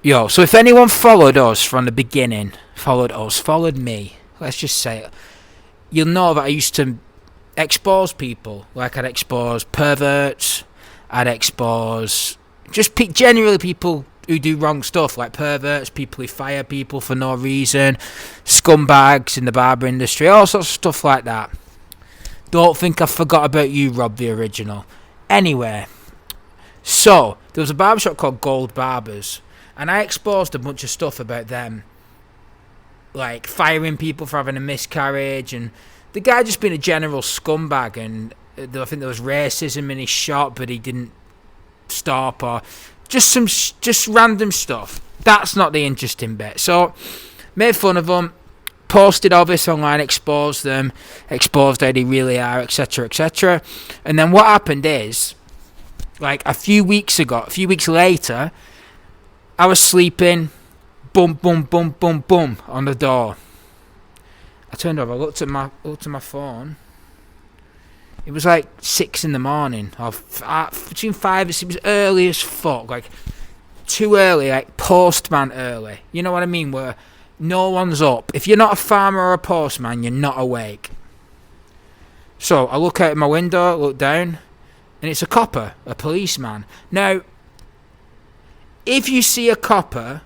Yo, so if anyone followed us from the beginning, followed me, let's just say it, you'll know that I used to expose people. Like, I'd expose perverts, I'd expose just generally people who do wrong stuff, like perverts, people who fire people for no reason, scumbags in the barber industry, all sorts of stuff like that. Don't think I forgot about you, Rob the Original. Anyway, so there was a barbershop called Gold Barbers, and I exposed a bunch of stuff about them, like firing people for having a miscarriage, and the guy just being a general scumbag, and I think there was racism in his shop, but he didn't stop, or just random stuff. That's not the interesting bit. So, made fun of them, posted all this online, exposed them, exposed how they really are, etc., etc. And then what happened is, like a few weeks later, I was sleeping, boom, boom, boom, boom, boom on the door. I turned over, I looked at my phone. It was like 6 in the morning, or between 5 and 6. It was early as fuck, like too early, like postman early. You know what I mean? Where no one's up. If you're not a farmer or a postman, you're not awake. So I look out my window, look down, and it's a copper, a policeman. Now, if you see a copper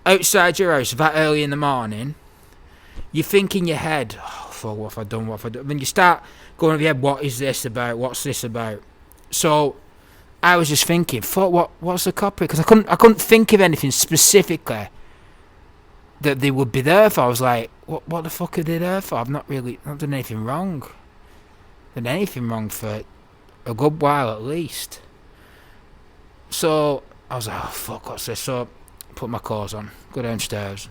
outside your house that early in the morning, you think in your head, oh, fuck, what have I done? Then you start going over your head, what is this about? What's this about? So I was just thinking, fuck, what's the copper? Because I couldn't think of anything specifically that they would be there for. I was like, what the fuck are they there for? I've not done anything wrong. Done anything wrong for a good while at least. So I was like, oh fuck, what's this? So I put my clothes on, go downstairs.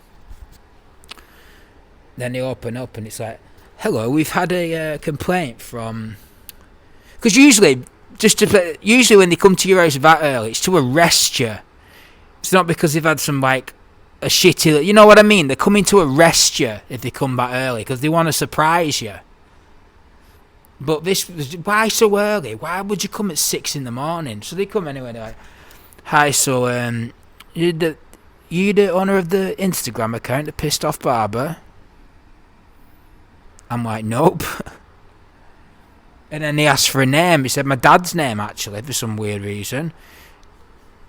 Then they open up and it's like, hello, we've had a complaint from... Because usually when they come to your house that early, it's to arrest you. It's not because they've had some, like, a shitty... You know what I mean? They're coming to arrest you if they come back early because they want to surprise you. But why so early? Why would you come at 6 in the morning? So they come anyway, they're like, hi, so, you the owner of the Instagram account, the Pissed Off Barber? I'm like, nope. And then he asked for a name. He said my dad's name, actually, for some weird reason.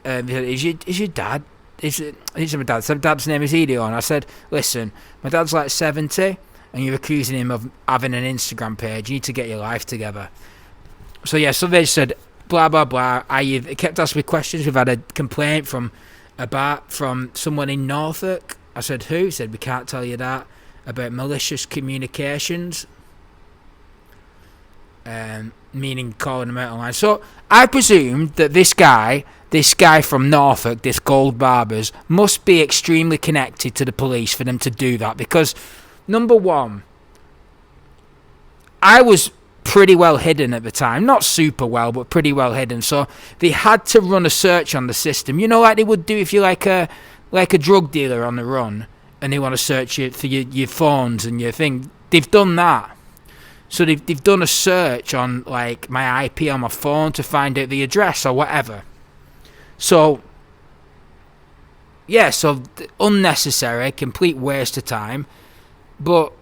He said, is your dad? He said my dad. So my dad's name is Edio. And I said, listen, my dad's like 70, and you're accusing him of having an Instagram page. You need to get your life together. So yeah, so they said, blah, blah, blah. He kept asking me questions. We've had a complaint from someone in Norfolk. I said, who? He said, we can't tell you that. About malicious communications, meaning calling them out online. So I presumed that this guy from Norfolk, this Gold Barbers, must be extremely connected to the police for them to do that. Because number one, I was pretty well hidden at the time, not super well, but pretty well hidden. So they had to run a search on the system. You know, like they would do if you're like a drug dealer on the run. And they want to search it for your phones and your thing. They've done that. So they've done a search on like my IP on my phone to find out the address or whatever. So yeah, so unnecessary, complete waste of time. But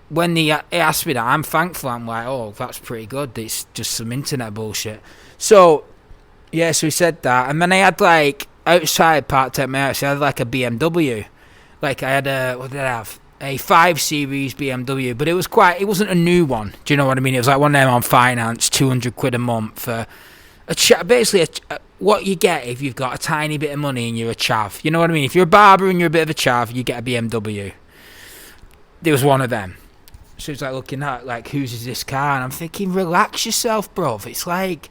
when they asked me that, I'm thankful. I'm like, oh, that's pretty good. It's just some internet bullshit. So yeah, so he said that, and then I had like outside parked at my house. I had like a BMW. Like I had what did I have? A 5 Series BMW, but it wasn't a new one. Do you know what I mean? It was like one of them on finance, £200 a month for basically what you get if you've got a tiny bit of money and you're a chav. You know what I mean? If you're a barber and you're a bit of a chav, you get a BMW. There was one of them. So it's like looking at like, whose is this car? And I'm thinking, relax yourself, bruv. It's like,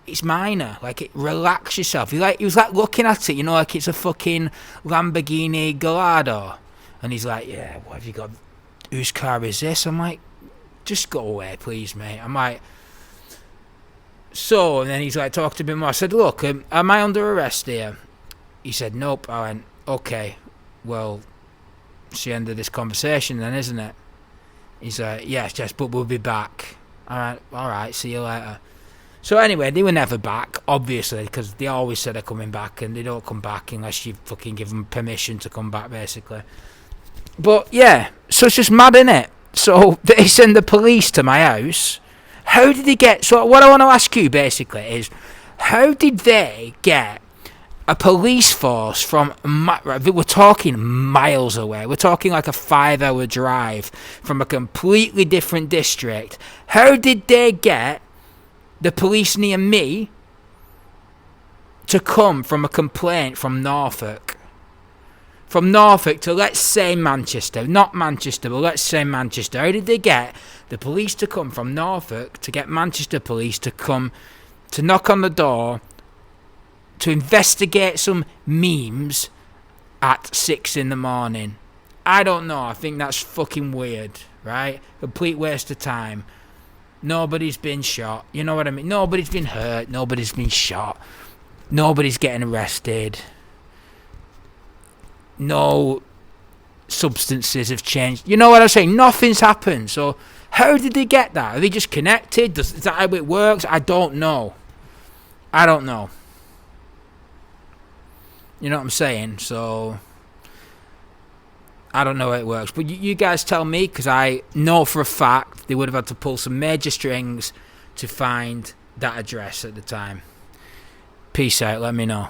it's minor. Like, relax yourself. He was like looking at it, you know, like it's a fucking Lamborghini Gallardo. And he's like, yeah, what have you got? Whose car is this? I'm like, just go away, please, mate. I'm like, so, and then he's like, talk to me more. I said, look, am I under arrest here? He said, nope. I went, okay, well, it's the end of this conversation then, isn't it? He's like, yes, but we'll be back. All right, see you later. So anyway, they were never back, obviously, because they always said they're coming back, and they don't come back unless you fucking give them permission to come back, basically. But yeah, so it's just mad, innit? So they send the police to my house. How did they get... So what I want to ask you, basically, is how did they get a police force from... We're talking miles away. We're talking like a 5-hour drive from a completely different district. How did they get the police near me to come from a complaint from Norfolk? From Norfolk to, let's say, Manchester. Not Manchester, but let's say Manchester. How did they get the police to come from Norfolk to get Manchester police to come to knock on the door to investigate some memes at 6 in the morning? I don't know. I think that's fucking weird, right? Complete waste of time. Nobody's been shot. You know what I mean? Nobody's been hurt. Nobody's been shot. Nobody's getting arrested. No substances have changed. You know what I'm saying? Nothing's happened. So how did they get that? Are they just connected? Is that how it works? I don't know. I don't know. You know what I'm saying? So I don't know how it works. But you guys tell me, because I know for a fact they would have had to pull some major strings to find that address at the time. Peace out. Let me know.